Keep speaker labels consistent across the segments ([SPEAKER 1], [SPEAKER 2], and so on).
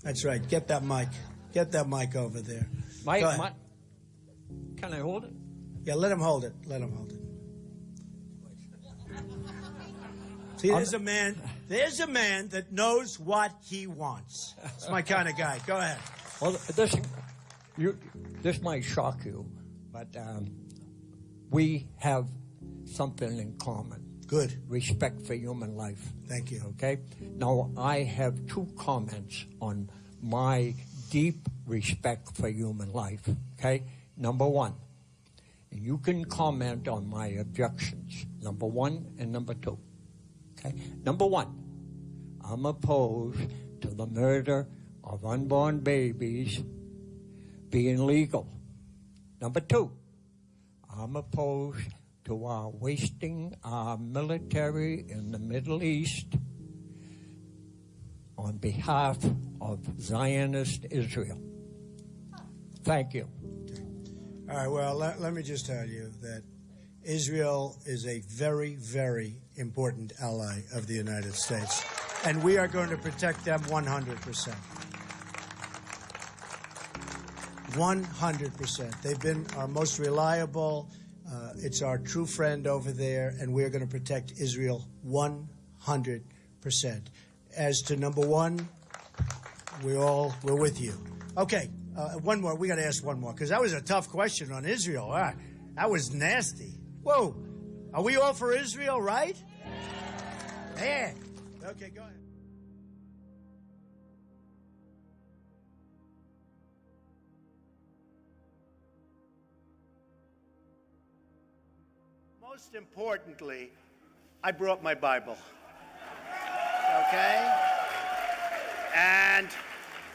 [SPEAKER 1] That's right. Get that mic. Get that mic over there.
[SPEAKER 2] Can I hold it?
[SPEAKER 1] Yeah, let him hold it. Let him hold it. See, there's a man that knows what he wants. It's my kind of guy. Go ahead.
[SPEAKER 2] Well, this might shock you, but we have something in common.
[SPEAKER 1] Good.
[SPEAKER 2] Respect for human life.
[SPEAKER 1] Thank you.
[SPEAKER 2] Okay? Now, I have two comments on my deep respect for human life. Okay? Number one, and you can comment on my objections. Number one and number two. Okay? Number one, I'm opposed to the murder of unborn babies being legal. Number two, I'm opposed to our wasting our military in the Middle East on behalf of Zionist Israel. Thank you.
[SPEAKER 1] Okay. All right, well, let me just tell you that Israel is a very, very important ally of the United States, and we are going to protect them 100%. 100%. They've been our most reliable. It's our true friend over there, and we're going to protect Israel 100%. As to number one, we're with you. Okay, one more. We got to ask one more, because that was a tough question on Israel. That was nasty. Whoa. Are we all for Israel, right? Yeah. Okay, go ahead. Most importantly, I brought my Bible. Okay? And,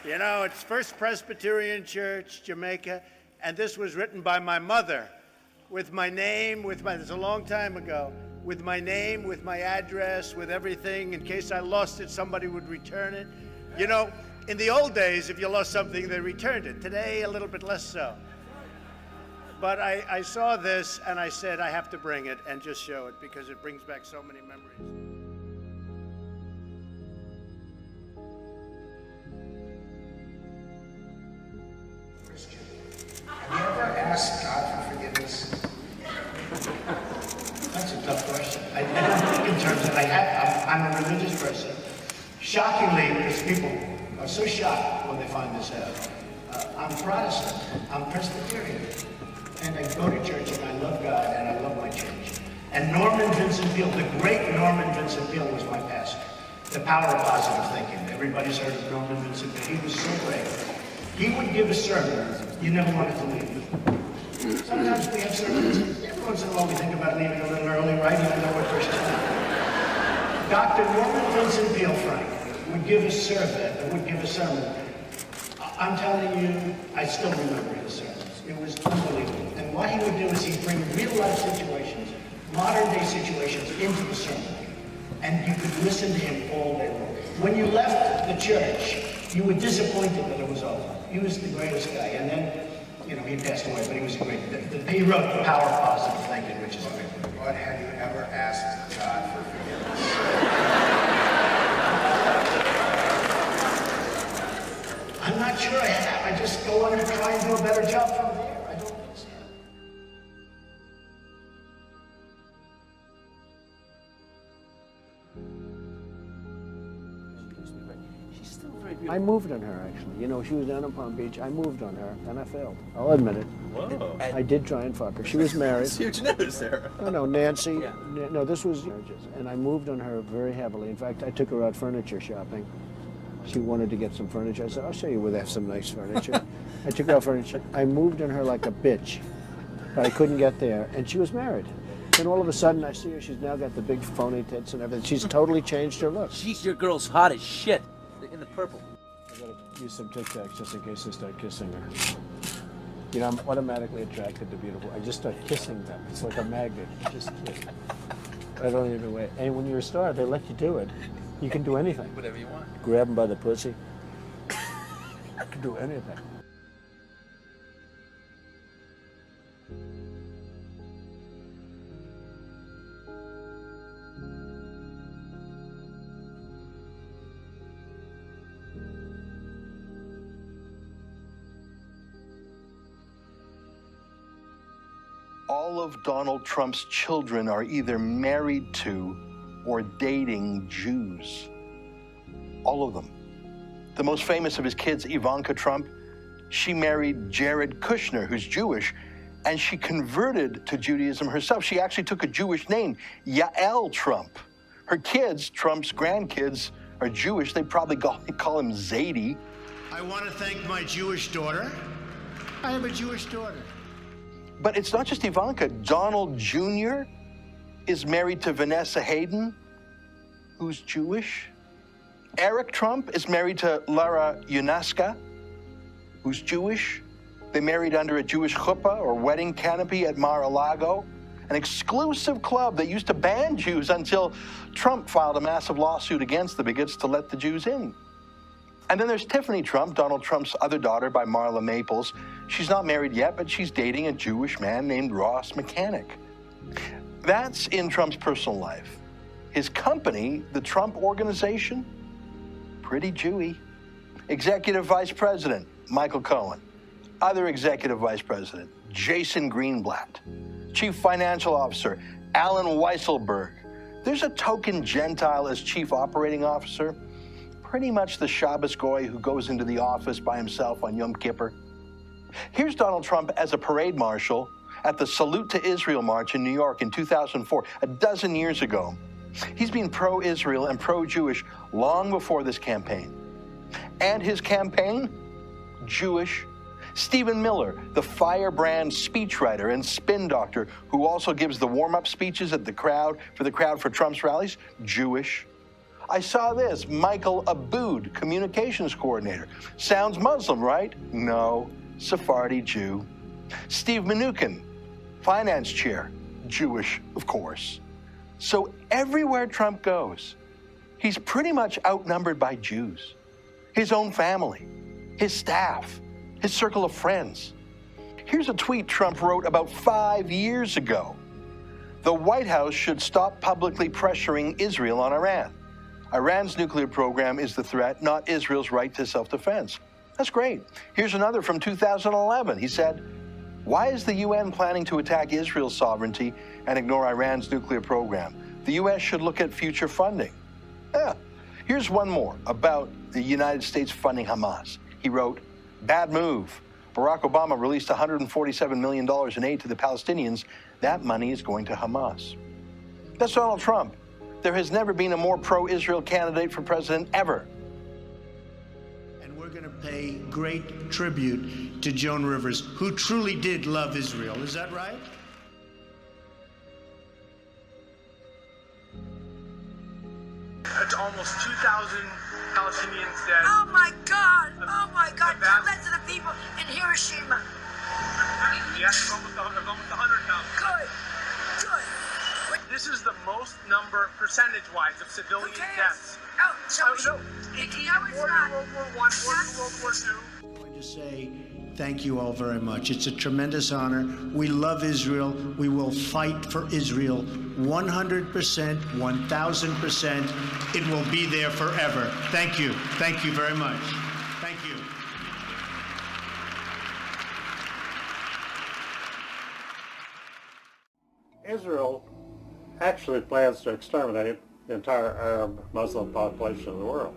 [SPEAKER 1] you know, it's First Presbyterian Church, Jamaica, and this was written by my mother with my name, it's a long time ago, with my name, with my address, with everything. In case I lost it, somebody would return it. You know, in the old days, if you lost something, they returned it. Today, a little bit less so. But I saw this, and I said, I have to bring it and just show it, because it brings back so many memories.
[SPEAKER 3] Christian, have you ever asked God for forgiveness? That's a tough question. I don't think in terms of, I'm a religious person. Shockingly, because people are so shocked when they find this out. I'm Protestant, I'm Presbyterian. And I go to church, and I love God, and I love my church. And Norman Vincent Peale, the great Norman Vincent Peale, was my pastor. The power of positive thinking. Everybody's heard of Norman Vincent Peale. He was so great. He would give a sermon you never wanted to leave. Sometimes we have sermons, every once in a while we think about leaving a little early, right? Even though we're Christians. Dr. Norman Vincent Peale, Frank, would give a sermon. I'm telling you, I still remember his sermons. It was unbelievable. And what he would do is he'd bring real-life situations, modern-day situations, into the sermon. And you could listen to him all day long. When you left the church, you were disappointed that it was over. He was the greatest guy. And then, you know, he passed away, but he was great. He wrote The Power of Positive Thinking, which is great.
[SPEAKER 4] But have you ever asked God for forgiveness?
[SPEAKER 3] I'm not sure I have. I just go on and try and do a better job from there. I don't think so.
[SPEAKER 5] She's still very beautiful. I moved on her, actually. You know, she was down in Palm Beach. I moved on her, and I failed. I'll admit it.
[SPEAKER 6] Whoa.
[SPEAKER 5] I did try and fuck her. She was married.
[SPEAKER 6] That's huge news there.
[SPEAKER 5] No, Nancy.
[SPEAKER 6] Yeah.
[SPEAKER 5] No, this was marriages. And I moved on her very heavily. In fact, I took her out furniture shopping. She wanted to get some furniture. I said, I'll show you where they have some nice furniture. I took out furniture. I moved on her like a bitch, but I couldn't get there. And she was married. Then all of a sudden, I see her. She's now got the big phony tits and everything. She's totally changed her look.
[SPEAKER 7] She's your girl's hot as shit. In the purple.
[SPEAKER 5] I gotta use some Tic Tacs just in case I start kissing her. You know, I'm automatically attracted to beautiful. I just start kissing them. It's like a magnet. You just kiss. I don't even wait. And when you're a star, they let you do it. You can do anything.
[SPEAKER 6] Whatever you want.
[SPEAKER 5] Grab them by the pussy. I can do anything.
[SPEAKER 6] all of Donald Trump's children are either married to or dating Jews. All of them. The most famous of his kids, Ivanka Trump, she married Jared Kushner, who's Jewish, and she converted to Judaism herself. She actually took a Jewish name, Yael Trump. Her kids, Trump's grandkids, are Jewish. They probably call him Zadie.
[SPEAKER 1] I want to thank my Jewish daughter. I have a Jewish daughter.
[SPEAKER 6] But it's not just Ivanka. Donald Jr. is married to Vanessa Hayden, who's Jewish. Eric Trump is married to Lara Yunaska, who's Jewish. They married under a Jewish chuppah or wedding canopy at Mar-a-Lago, an exclusive club that used to ban Jews until Trump filed a massive lawsuit against the bigots to let the Jews in. And then there's Tiffany Trump, Donald Trump's other daughter by Marla Maples. She's not married yet, but she's dating a Jewish man named Ross Mechanic. That's in Trump's personal life. His company, the Trump Organization, pretty Jewy. Executive Vice President, Michael Cohen. Other Executive Vice President, Jason Greenblatt. Chief Financial Officer, Alan Weisselberg. There's a token Gentile as Chief Operating Officer. Pretty much the Shabbos goy who goes into the office by himself on Yom Kippur. Here's Donald Trump as a parade marshal at the Salute to Israel March in New York in 2004, a dozen years ago. He's been pro-Israel and pro-Jewish long before this campaign. And his campaign? Jewish. Stephen Miller, the firebrand speechwriter and spin doctor who also gives the warm-up speeches at the crowd for Trump's rallies? Jewish. I saw this, Michael Aboud, communications coordinator. Sounds Muslim, right? No, Sephardi Jew. Steve Mnuchin, finance chair, Jewish, of course. So everywhere Trump goes, he's pretty much outnumbered by Jews. His own family, his staff, his circle of friends. Here's a tweet Trump wrote about 5 years ago. The White House should stop publicly pressuring Israel on Iran. Iran's nuclear program is the threat, not Israel's right to self-defense. That's great. Here's another from 2011. He said, why is the UN planning to attack Israel's sovereignty and ignore Iran's nuclear program? The US should look at future funding. Here's one more about the United States funding Hamas. He wrote, bad move. Barack Obama released $147 million in aid to the Palestinians. That money is going to Hamas. That's Donald Trump. There has never been a more pro-Israel candidate for president ever.
[SPEAKER 1] And we're going to pay great tribute to Joan Rivers, who truly did love Israel. Is that right?
[SPEAKER 8] It's almost 2,000 Palestinians dead.
[SPEAKER 9] Oh my God! Oh my God! Tell that to the people in Hiroshima.
[SPEAKER 8] Yes, it's almost 100,000.
[SPEAKER 9] Good. Good.
[SPEAKER 8] This is the most number, percentage-wise, of civilian deaths.
[SPEAKER 9] Oh, so
[SPEAKER 8] no,
[SPEAKER 9] it's
[SPEAKER 8] more
[SPEAKER 9] not.
[SPEAKER 8] than World War I, more than World War II.
[SPEAKER 1] I'm going to say thank you all very much. It's a tremendous honor. We love Israel. We will fight for Israel 100%, 1,000%. It will be there forever. Thank you. Thank you very much. Thank you.
[SPEAKER 10] Israel actually plans to exterminate the entire Arab Muslim population of the world.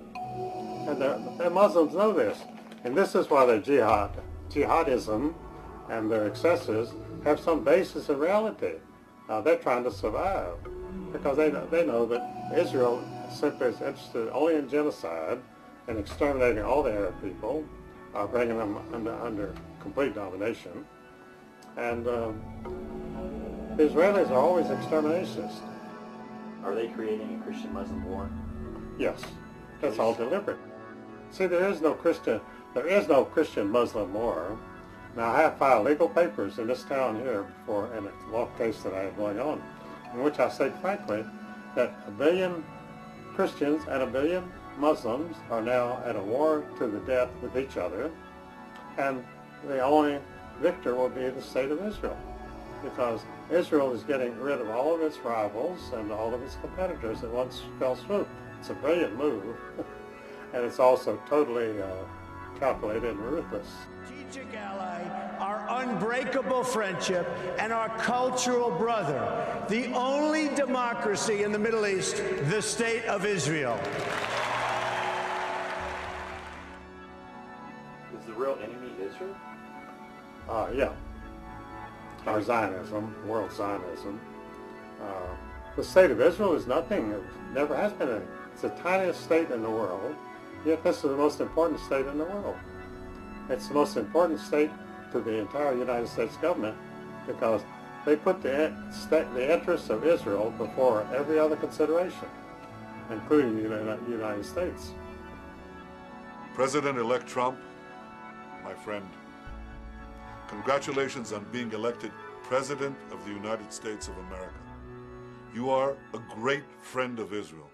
[SPEAKER 10] And the Muslims know this. And this is why their jihadism and their excesses have some basis in reality. They're trying to survive because they know that Israel simply is interested only in genocide and exterminating all the Arab people, bringing them under complete domination. And the Israelis are always exterminationists.
[SPEAKER 11] Are they creating a Christian-Muslim war?
[SPEAKER 10] Yes, that's all deliberate. See, there is no Christian-Muslim war. Now, I have filed legal papers in this town here in a law case that I have going on, in which I state frankly that 1 billion Christians and 1 billion Muslims are now at a war to the death with each other, and the only victor will be the state of Israel, because Israel is getting rid of all of its rivals and all of its competitors at one fell swoop. It's a brilliant move, and it's also totally calculated and ruthless.
[SPEAKER 1] Strategic ally, our unbreakable friendship, and our cultural brother, the only democracy in the Middle East, the State of Israel.
[SPEAKER 11] Is the real enemy Israel?
[SPEAKER 10] Yeah. Or Zionism, world Zionism. The State of Israel is nothing. It never has been. It's the tiniest state in the world, yet this is the most important state in the world. It's the most important state to the entire United States government because they put the interests of Israel before every other consideration, including the United States.
[SPEAKER 12] President-elect Trump, my friend, congratulations on being elected President of the United States of America. You are a great friend of Israel.